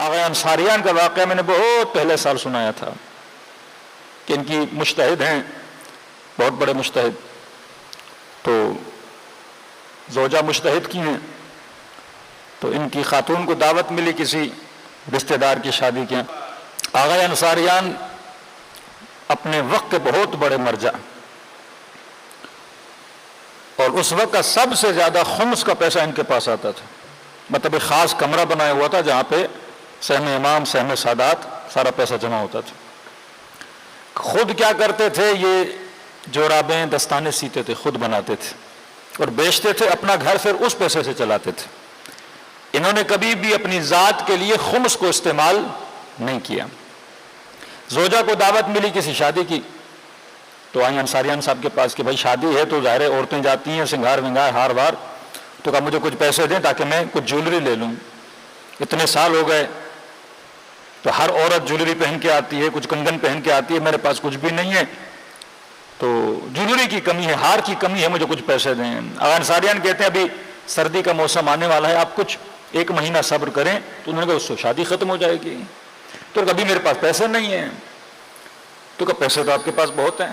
آغا انصاریان کا واقعہ میں نے بہت پہلے سال سنایا تھا کہ ان کی مجتہد ہیں، بہت بڑے مجتہد، تو زوجہ مجتہد کی ہیں، تو ان کی خاتون کو دعوت ملی کسی رشتہ دار کی شادی کے۔ آغا انصاریان اپنے وقت کے بہت بڑے مرجع، اور اس وقت کا سب سے زیادہ خمس کا پیسہ ان کے پاس آتا تھا، مطلب ایک خاص کمرہ بنایا ہوا تھا جہاں پہ سہم امام، سہم سادات، سارا پیسہ جمع ہوتا تھا۔ خود کیا کرتے تھے، یہ جورابیں دستانے سیتے تھے، خود بناتے تھے اور بیچتے تھے، اپنا گھر پھر اس پیسے سے چلاتے تھے۔ انہوں نے کبھی بھی اپنی ذات کے لیے خمس کو استعمال نہیں کیا۔ زوجہ کو دعوت ملی کسی شادی کی، تو آئی انصاریان صاحب کے پاس کہ بھائی شادی ہے تو ظاہر ہے عورتیں جاتی ہیں سنگار ونگار ہار وار، تو کہا مجھے کچھ پیسے دیں تاکہ میں کچھ جولری لے لوں، اتنے سال ہو گئے تو ہر عورت جولری پہن کے آتی ہے، کچھ کنگن پہن کے آتی ہے، میرے پاس کچھ بھی نہیں ہے، تو جولری کی کمی ہے، ہار کی کمی ہے، مجھے کچھ پیسے دیں۔ آغا انصاریان کہتے ہیں ابھی سردی کا موسم آنے والا ہے، آپ کچھ 1 مہینہ صبر کریں، تو انہوں نے کہا اس سے شادی ختم ہو جائے گی، تو کبھی میرے پاس پیسے نہیں ہیں، تو کہا پیسے تو آپ کے پاس بہت ہیں،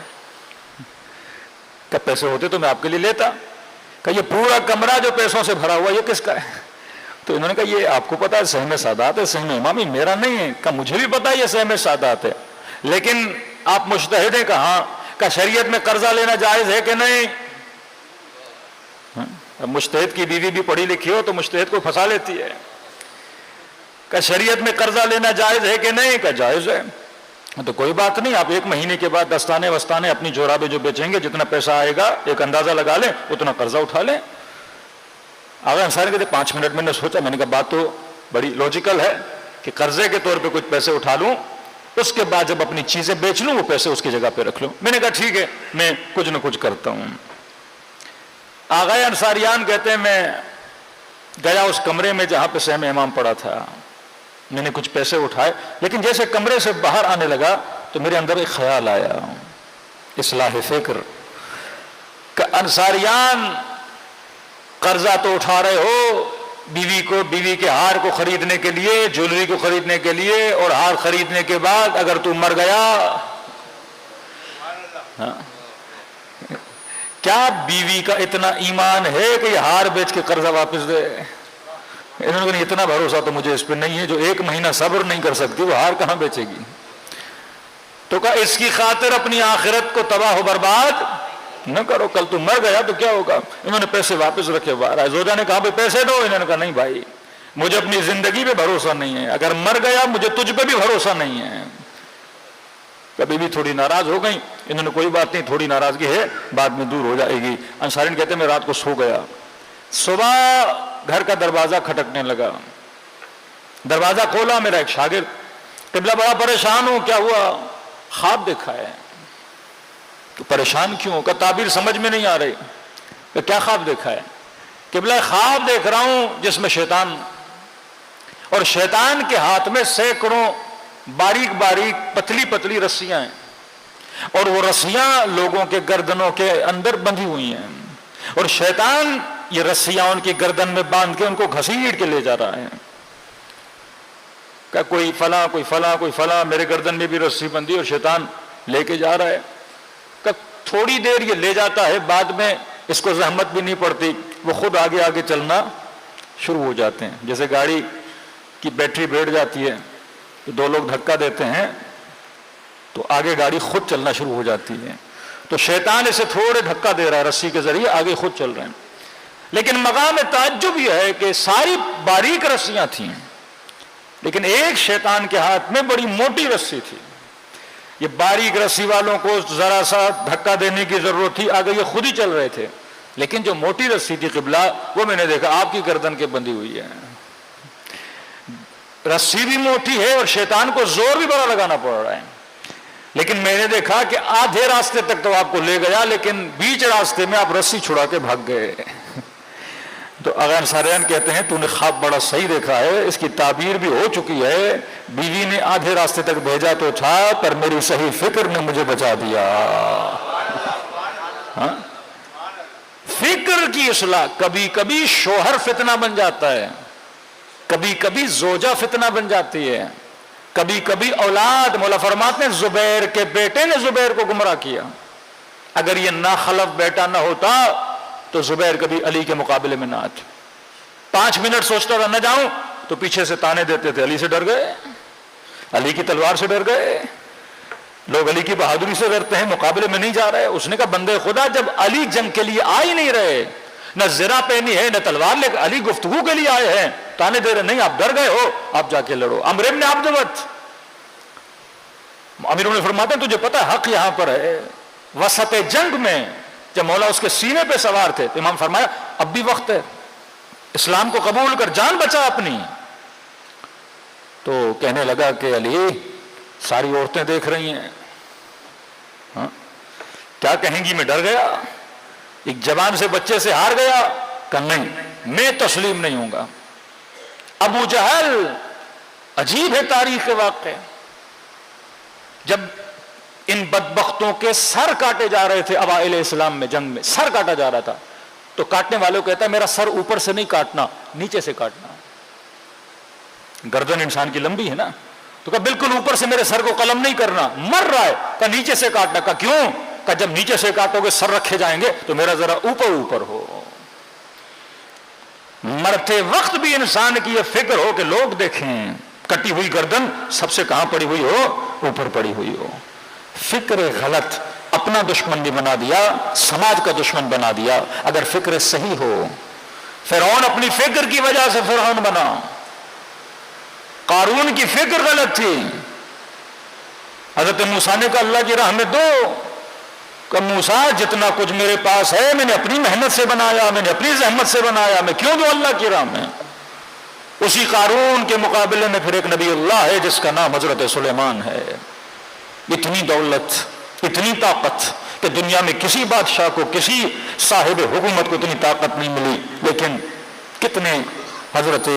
کہ پیسے ہوتے تو میں آپ کے لیے لیتا، کہ یہ پورا کمرہ جو پیسوں سے بھرا ہوا یہ کس کا ہے؟ تو انہوں نے کہا یہ آپ کو پتا ہے سہم سادات ہے، سہم امامی میرا نہیں ہے۔ کہ مجھے بھی پتا ہے یہ سہم سادات ہے، لیکن آپ مجتہد ہیں؟ کہ ہاں۔ کہ شریعت میں قرضہ لینا جائز ہے کہ نہیں؟ مجتہد کی بیوی بھی پڑھی لکھی ہو تو مجتہد کو پھنسا لیتی ہے۔ کہ شریعت میں قرضہ لینا جائز ہے کہ نہیں؟ کہ جائز ہے۔ تو کوئی بات نہیں، آپ 1 مہینے کے بعد دستانے وستانے اپنی جورابیں جو بیچیں گے، جتنا پیسہ آئے گا ایک اندازہ لگا لیں، اتنا قرضہ اٹھا لیں۔ آغا انصاری کہتے 5 منٹ میں نے سوچا، میں نے کہا بات تو بڑی لوجیکل ہے کہ قرضے کے طور پہ کچھ پیسے اٹھا لوں، اس کے بعد جب اپنی چیزیں بیچ لوں وہ پیسے اس کی جگہ پہ رکھ لوں۔ میں نے کہا ٹھیک ہے، میں کچھ نہ کچھ کرتا ہوں۔ آغا انصاریان کہتے ہیں میں گیا اس کمرے میں جہاں پہ سہم امام پڑا تھا، میں نے کچھ پیسے اٹھائے، لیکن جیسے کمرے سے باہر آنے لگا تو میرے اندر ایک خیال آیا، اصلاح فکر، کہ انصاریان قرضہ تو اٹھا رہے ہو بیوی کے ہار کو خریدنے کے لیے، جولری کو خریدنے کے لیے، اور ہار خریدنے کے بعد اگر تو مر گیا، کیا بیوی کا اتنا ایمان ہے کہ یہ ہار بیچ کے قرضہ واپس دے؟ انہوں نے کہا اتنا بھروسہ تو مجھے اس پہ نہیں ہے، جو 1 مہینہ صبر نہیں کر سکتی وہ ہار کہاں بیچے گی؟ تو کہا اس کی خاطر اپنی آخرت کو تباہ و برباد نہ کرو، کل تو مر گیا تو کیا ہوگا؟ انہوں نے پیسے واپس رکھے باہر آئے، زوجہ نے کہا بھائی پیسے دو، انہوں نے کہا نہیں بھائی مجھے اپنی زندگی پہ بھروسہ نہیں ہے، اگر مر گیا مجھے تجھ پہ بھی بھروسہ نہیں ہے۔ کبھی بھی تھوڑی ناراض ہو گئی، انہوں نے کوئی بات نہیں، تھوڑی ناراضگی ہے بعد میں دور ہو جائے گی۔ انصاری کہتے ہیں میں رات کو سو گیا، صبح گھر کا دروازہ کھٹکنے لگا، دروازہ کھولا، میرا ایک شاگرد، قبلہ بڑا پریشان ہوں، کیا ہوا؟ خواب دیکھا ہے۔ تو پریشان کیوں؟ کا تعبیر سمجھ میں نہیں آ رہی، کہ کیا خواب دیکھا ہے؟ قبلہ خواب دیکھ رہا ہوں جس میں شیطان، اور شیطان کے ہاتھ میں سینکڑوں باریک باریک پتلی پتلی رسیاں ہیں، اور وہ رسیاں لوگوں کے گردنوں کے اندر بندھی ہوئی ہیں، اور شیطان یہ رسیاں ان کی گردن میں باندھ کے ان کو گھسیٹ کے لے جا رہا ہے۔ کہ کوئی فلاں کوئی فلاں کوئی فلاں، میرے گردن میں بھی رسی بندھی اور شیطان لے کے جا رہا ہے۔ کہ تھوڑی دیر یہ لے جاتا ہے، بعد میں اس کو زحمت بھی نہیں پڑتی، وہ خود آگے آگے چلنا شروع ہو جاتے ہیں۔ جیسے گاڑی کی بیٹری بیٹھ جاتی ہے تو 2 لوگ دھکا دیتے ہیں تو آگے گاڑی خود چلنا شروع ہو جاتی ہے، تو شیطان اسے تھوڑے دھکا دے رہا ہے رسی کے ذریعے، آگے خود چل رہے ہیں۔ لیکن مقام تعجب یہ ہے کہ ساری باریک رسیاں تھیں، لیکن ایک شیطان کے ہاتھ میں بڑی موٹی رسی تھی۔ یہ باریک رسی والوں کو ذرا سا دھکا دینے کی ضرورت تھی، آگے یہ خود ہی چل رہے تھے، لیکن جو موٹی رسی تھی قبلہ، وہ میں نے دیکھا آپ کی گردن کے بندھی ہوئی ہے۔ رسی بھی موٹی ہے اور شیطان کو زور بھی بڑا لگانا پڑ رہا ہے، لیکن میں نے دیکھا کہ آدھے راستے تک تو آپ کو لے گیا، لیکن بیچ راستے میں آپ رسی چھڑا کے بھاگ گئے۔ تو آغا انصاریان کہتے ہیں تو نے خواب بڑا صحیح دیکھا ہے، اس کی تعبیر بھی ہو چکی ہے، بیوی نے آدھے راستے تک بھیجا تو تھا، پر میری صحیح فکر نے مجھے بچا دیا۔ ہاں؟ فکر کی اصلاح، کبھی کبھی شوہر فتنہ بن جاتا ہے، کبھی کبھی زوجہ فتنہ بن جاتی ہے، کبھی کبھی اولاد. مولا فرماتے ہیں زبیر کے بیٹے نے زبیر کو گمراہ کیا. اگر یہ ناخلف بیٹا نہ ہوتا تو زبیر کبھی علی کے مقابلے میں نہ آتے. 5 منٹ سوچتا تھا نہ جاؤں تو پیچھے سے تانے دیتے تھے، علی سے ڈر گئے، علی کی تلوار سے ڈر گئے. لوگ علی کی بہادری سے ڈرتے ہیں، مقابلے میں نہیں جا رہے. اس نے کہا بندے خدا، جب علی جنگ کے لیے آ ہی نہیں رہے، نہ زرہ پہنی ہے نہ تلوار لے کر، علی گفتگو کے لیے آئے ہیں، تانے دے رہے نہیں آپ ڈر گئے ہو، آپ جا کے لڑو. عمرو ابن عبد وت، امیر نے فرماتے ہیں تجھے پتا حق یہاں پر ہے. وسط جنگ میں جب مولا اس کے سینے پہ سوار تھے تو امام فرمایا اب بھی وقت ہے، اسلام کو قبول کر جان بچا اپنی. تو کہنے لگا کہ علی ساری عورتیں دیکھ رہی ہیں، ہاں کیا کہیں گی، میں ڈر گیا، ایک جوان سے بچے سے ہار گیا. کہ نہیں میں تسلیم نہیں ہوں گا. ابو جہل، عجیب ہے تاریخ کے واقعے، جب ان بدبختوں کے سر کاٹے جا رہے تھے اوائل اسلام میں، جنگ میں سر کاٹا جا رہا تھا، تو کاٹنے والوں کہتا ہے میرا سر اوپر سے نہیں کاٹنا، نیچے سے کاٹنا. گردن انسان کی لمبی ہے نا، تو کہا بالکل اوپر سے میرے سر کو قلم نہیں کرنا، مر رہا ہے. کہا نیچے سے کاٹنا. کہا کیوں؟ کہا جب نیچے سے کاٹو گے سر رکھے جائیں گے تو میرا ذرا اوپر اوپر ہو. مرتے وقت بھی انسان کی یہ فکر ہو کہ لوگ دیکھیں، کٹی ہوئی گردن سب سے کہاں پڑی ہوئی ہو؟ اوپر پڑی ہوئی ہو. فکر غلط اپنا دشمن بھی بنا دیا، سماج کا دشمن بنا دیا. اگر فکر صحیح ہو، فرعون اپنی فکر کی وجہ سے فرعون بنا. قارون کی فکر غلط تھی. حضرت موسیٰ نے کہا اللہ کی راہ میں دو. کہ موسیٰ جتنا کچھ میرے پاس ہے میں نے اپنی محنت سے بنایا، میں نے اپنی زحمت سے بنایا، میں کیوں دوں اللہ کی راہ میں؟ اسی قارون کے مقابلے میں پھر ایک نبی اللہ ہے جس کا نام حضرت سلیمان ہے. اتنی دولت، اتنی طاقت کہ دنیا میں کسی بادشاہ کو، کسی صاحب حکومت کو اتنی طاقت نہیں ملی. لیکن کتنے حضرت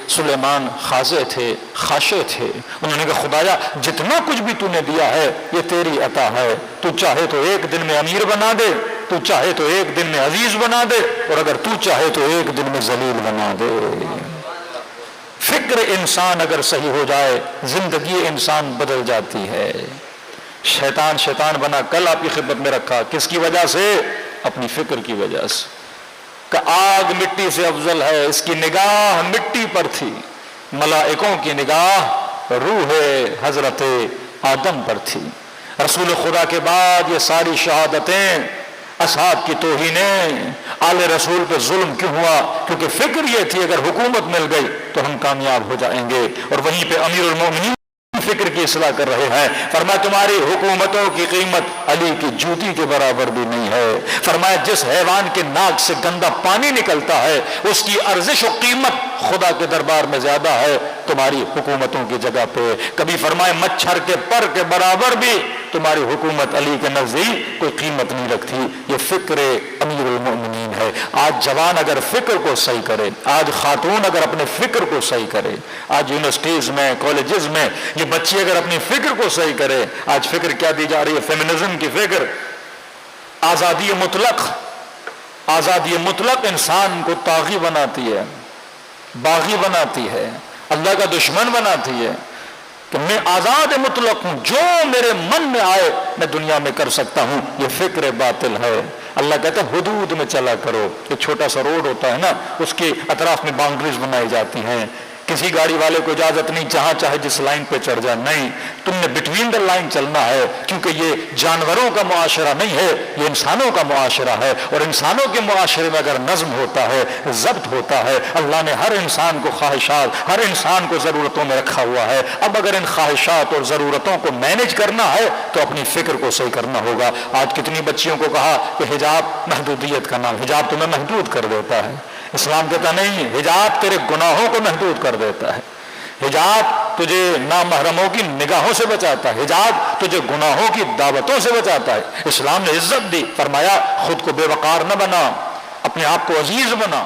سلیمان خاضع تھے، خاشع تھے. انہوں نے کہا خدایا جتنا کچھ بھی تو نے دیا ہے یہ تیری عطا ہے، تو چاہے تو ایک دن میں امیر بنا دے، تو چاہے تو ایک دن میں عزیز بنا دے، اور اگر تو چاہے تو ایک دن میں ذلیل بنا دے. فکر انسان اگر صحیح ہو جائے زندگی انسان بدل جاتی ہے. شیطان بنا کل آپ کی خدمت میں رکھا، کس کی وجہ سے؟ اپنی فکر کی وجہ سے. کہ آگ مٹی سے افضل ہے، اس کی نگاہ مٹی پر تھی، ملائکوں کی نگاہ روح حضرت آدم پر تھی. رسول خدا کے بعد یہ ساری شہادتیں، اصحاب کی توہینیں، آل رسول پہ ظلم کیوں ہوا؟ کیونکہ فکر یہ تھی اگر حکومت مل گئی تو ہم کامیاب ہو جائیں گے. اور وہیں پہ امیر المومنین فکر کی اصلاح کر رہے ہیں. فرمایا تمہاری حکومتوں کی قیمت علی کی جوتی کے برابر بھی نہیں ہے. فرمایا جس حیوان کے ناک سے گندا پانی نکلتا ہے اس کی ارزش و قیمت خدا کے دربار میں زیادہ ہے تمہاری حکومتوں کی جگہ پہ. کبھی فرمایا مچھر کے پر کے برابر بھی تمہاری حکومت علی کے نزدیک کوئی قیمت نہیں رکھتی. یہ فکر امیر المؤمنین ہے. آج جوان اگر فکر کو صحیح کرے، آج خاتون اگر اپنے فکر کو صحیح کرے، آج یونیورسٹیز میں، کالجز میں یہ بچی اگر اپنی فکر کو صحیح کرے. آج فکر کیا دی جا رہی ہے؟ فیمنزم کی فکر، آزادی مطلق. آزادی مطلق انسان کو طاغی بناتی ہے، باغی بناتی ہے، اللہ کا دشمن بناتی ہے. کہ میں آزاد مطلق ہوں، جو میرے من میں آئے میں دنیا میں کر سکتا ہوں. یہ فکر باطل ہے. اللہ کہتا ہے حدود میں چلا کرو. ایک چھوٹا سا روڈ ہوتا ہے نا، اس کے اطراف میں باؤنڈریز بنائی جاتی ہیں. کسی گاڑی والے کو اجازت نہیں جہاں چاہے جس لائن پہ چڑھ جائے. نہیں، تم نے بٹوین دا لائن چلنا ہے، کیونکہ یہ جانوروں کا معاشرہ نہیں ہے، یہ انسانوں کا معاشرہ ہے. اور انسانوں کے معاشرے میں اگر نظم ہوتا ہے، ضبط ہوتا ہے، اللہ نے ہر انسان کو خواہشات، ہر انسان کو ضرورتوں میں رکھا ہوا ہے. اب اگر ان خواہشات اور ضرورتوں کو مینج کرنا ہے تو اپنی فکر کو صحیح کرنا ہوگا. آج کتنی بچیوں کو کہا کہ حجاب محدودیت کا نام، حجاب تمہیں محدود کر دیتا ہے. اسلام کہتا نہیں، حجاب تیرے گناہوں کو محدود کر دیتا ہے. حجاب تجھے نامحرموں کی نگاہوں سے بچاتا ہے. حجاب تجھے گناہوں کی دعوتوں سے بچاتا ہے. اسلام نے عزت دی، فرمایا خود کو بے وقار نہ بنا، اپنے آپ کو عزیز بنا.